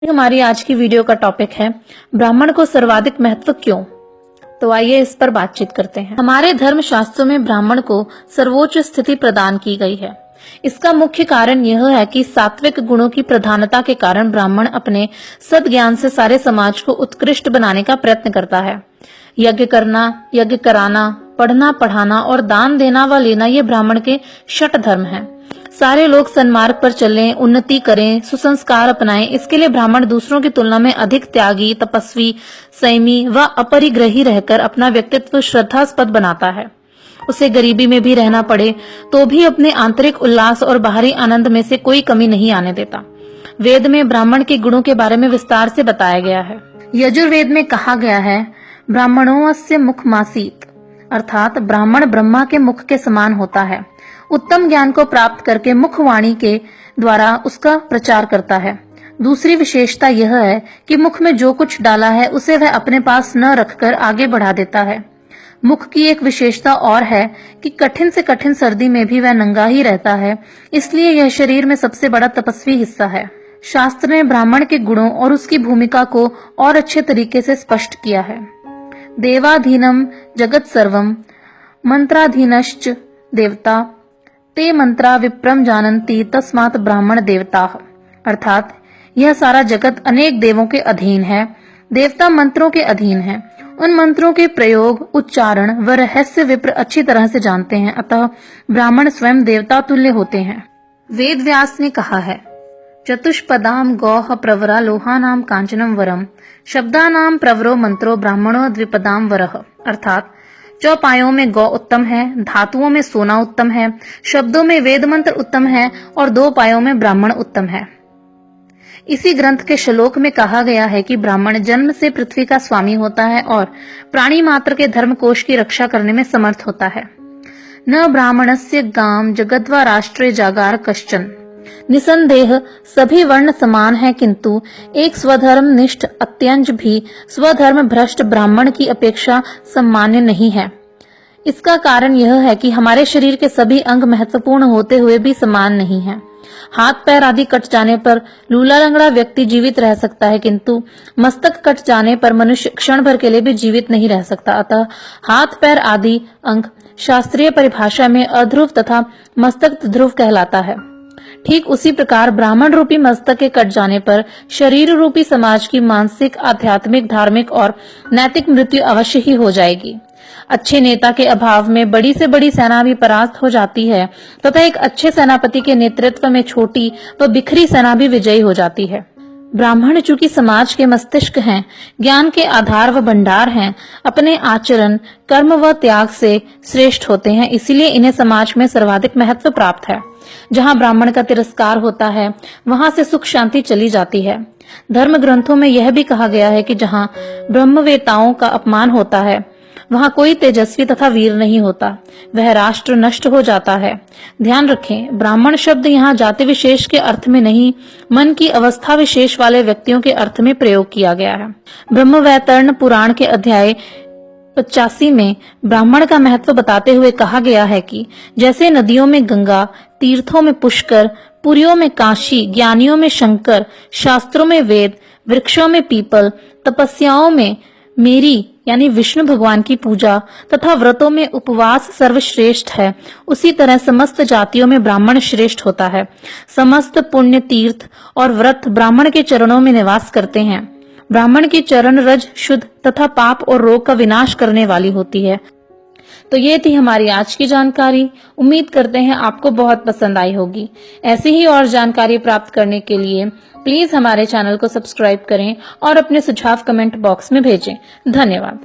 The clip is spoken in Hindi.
हमारी आज की वीडियो का टॉपिक है ब्राह्मण को सर्वाधिक महत्व क्यों। तो आइए इस पर बातचीत करते हैं। हमारे धर्म शास्त्रों में ब्राह्मण को सर्वोच्च स्थिति प्रदान की गई है। इसका मुख्य कारण यह है कि सात्विक गुणों की प्रधानता के कारण ब्राह्मण अपने सद्ज्ञान से सारे समाज को उत्कृष्ट बनाने का प्रयत्न करता है। यज्ञ करना, यज्ञ कराना, पढ़ना पढ़ाना और दान देना व लेना ये ब्राह्मण के षट धर्म हैं। सारे लोग सन्मार्ग पर चलें, उन्नति करें, सुसंस्कार अपनाएं। इसके लिए ब्राह्मण दूसरों की तुलना में अधिक त्यागी, तपस्वी, संयमी व अपरिग्रही रहकर अपना व्यक्तित्व श्रद्धास्पद बनाता है। उसे गरीबी में भी रहना पड़े तो भी अपने आंतरिक उल्लास और बाहरी आनंद में से कोई कमी नहीं आने देता। वेद में ब्राह्मण के गुणों के बारे में विस्तार से बताया गया है। यजुर्वेद में कहा गया है, ब्राह्मणोऽस्य मुखमासीत्, अर्थात ब्राह्मण ब्रह्मा के मुख के समान होता है। उत्तम ज्ञान को प्राप्त करके मुखवाणी के द्वारा उसका प्रचार करता है। दूसरी विशेषता यह है कि मुख में जो कुछ डाला है उसे वह अपने पास न रखकर आगे बढ़ा देता है। मुख की एक विशेषता और है कि कठिन से कठिन सर्दी में भी वह नंगा ही रहता है, इसलिए यह शरीर में सबसे बड़ा तपस्वी हिस्सा है। शास्त्र ने ब्राह्मण के गुणों और उसकी भूमिका को और अच्छे तरीके से स्पष्ट किया है। देवाधीनम जगत सर्वम मंत्राधीनश्च देवता ते मंत्रा विप्रम जानन्ति तस्मात् ब्राह्मण देवताः, अर्थात यह सारा जगत अनेक देवों के अधीन है, देवता मंत्रों के अधीन है। उन मंत्रों के प्रयोग, उच्चारण व रहस्य विप्र अच्छी तरह से जानते हैं, अतः ब्राह्मण स्वयं देवता तुल्य होते हैं। वेद व्यास ने कहा है, चतुष्पदाम गौः प्रवरा लोहानाम कांचनम वरम शब्दानाम प्रवरो मंत्रो ब्राह्मणो द्विपदाम वरः, अर्थात चौपायों में गौ उत्तम है, धातुओं में सोना उत्तम है, शब्दों में वेद मंत्र उत्तम है और दो पायों में ब्राह्मण उत्तम है। इसी ग्रंथ के श्लोक में कहा गया है कि ब्राह्मण जन्म से पृथ्वी का स्वामी होता है और प्राणी मात्र के धर्म कोश की रक्षा करने में समर्थ होता है। न ब्राह्मणस्य गाम जगद्वा राष्ट्रे जागार कश्चन, निसंदेह सभी वर्ण समान है, किंतु एक स्वधर्म निष्ठ अत्यंज भी स्वधर्म भ्रष्ट ब्राह्मण की अपेक्षा सम्मान्य नहीं है। इसका कारण यह है कि हमारे शरीर के सभी अंग महत्वपूर्ण होते हुए भी समान नहीं है। हाथ पैर आदि कट जाने पर लूला लंगड़ा व्यक्ति जीवित रह सकता है, किंतु मस्तक कट जाने पर मनुष्य क्षण भर के लिए भी जीवित नहीं रह सकता। अतः हाथ पैर आदि अंग शास्त्रीय परिभाषा में अध्रुव तथा मस्तक ध्रुव कहलाता है। ठीक उसी प्रकार ब्राह्मण रूपी मस्तक के कट जाने पर शरीर रूपी समाज की मानसिक, आध्यात्मिक, धार्मिक और नैतिक मृत्यु अवश्य ही हो जाएगी। अच्छे नेता के अभाव में बड़ी से बड़ी सेना भी परास्त हो जाती है तथा एक अच्छे सेनापति के नेतृत्व में छोटी व बिखरी सेना भी विजयी हो जाती है। ब्राह्मण चूंकि समाज के मस्तिष्क हैं, ज्ञान के आधार व भंडार हैं, अपने आचरण, कर्म व त्याग से श्रेष्ठ होते हैं, इसीलिए इन्हें समाज में सर्वाधिक महत्व प्राप्त है। जहाँ ब्राह्मण का तिरस्कार होता है वहां से सुख शांति चली जाती है। धर्म ग्रंथों में यह भी कहा गया है कि जहाँ ब्रह्मवेताओं का अपमान होता है वहाँ कोई तेजस्वी तथा वीर नहीं होता, वह राष्ट्र नष्ट हो जाता है। ध्यान रखें, ब्राह्मण शब्द यहाँ जाति विशेष के अर्थ में नहीं, मन की अवस्था विशेष वाले व्यक्तियों के अर्थ में प्रयोग किया गया है। ब्रह्मवैतरण पुराण के अध्याय 85 में ब्राह्मण का महत्व बताते हुए कहा गया है कि जैसे नदियों में गंगा, तीर्थों में पुष्कर, पुरियों में काशी, ज्ञानियों में शंकर, शास्त्रों में वेद, वृक्षों में पीपल, तपस्याओं में मेरी यानी विष्णु भगवान की पूजा तथा व्रतों में उपवास सर्वश्रेष्ठ है, उसी तरह समस्त जातियों में ब्राह्मण श्रेष्ठ होता है। समस्त पुण्य, तीर्थ और व्रत ब्राह्मण के चरणों में निवास करते हैं। ब्राह्मण की चरण रज शुद्ध तथा पाप और रोग का विनाश करने वाली होती है। तो ये थी हमारी आज की जानकारी। उम्मीद करते हैं आपको बहुत पसंद आई होगी। ऐसी ही और जानकारी प्राप्त करने के लिए प्लीज हमारे चैनल को सब्सक्राइब करें और अपने सुझाव कमेंट बॉक्स में भेजें। धन्यवाद।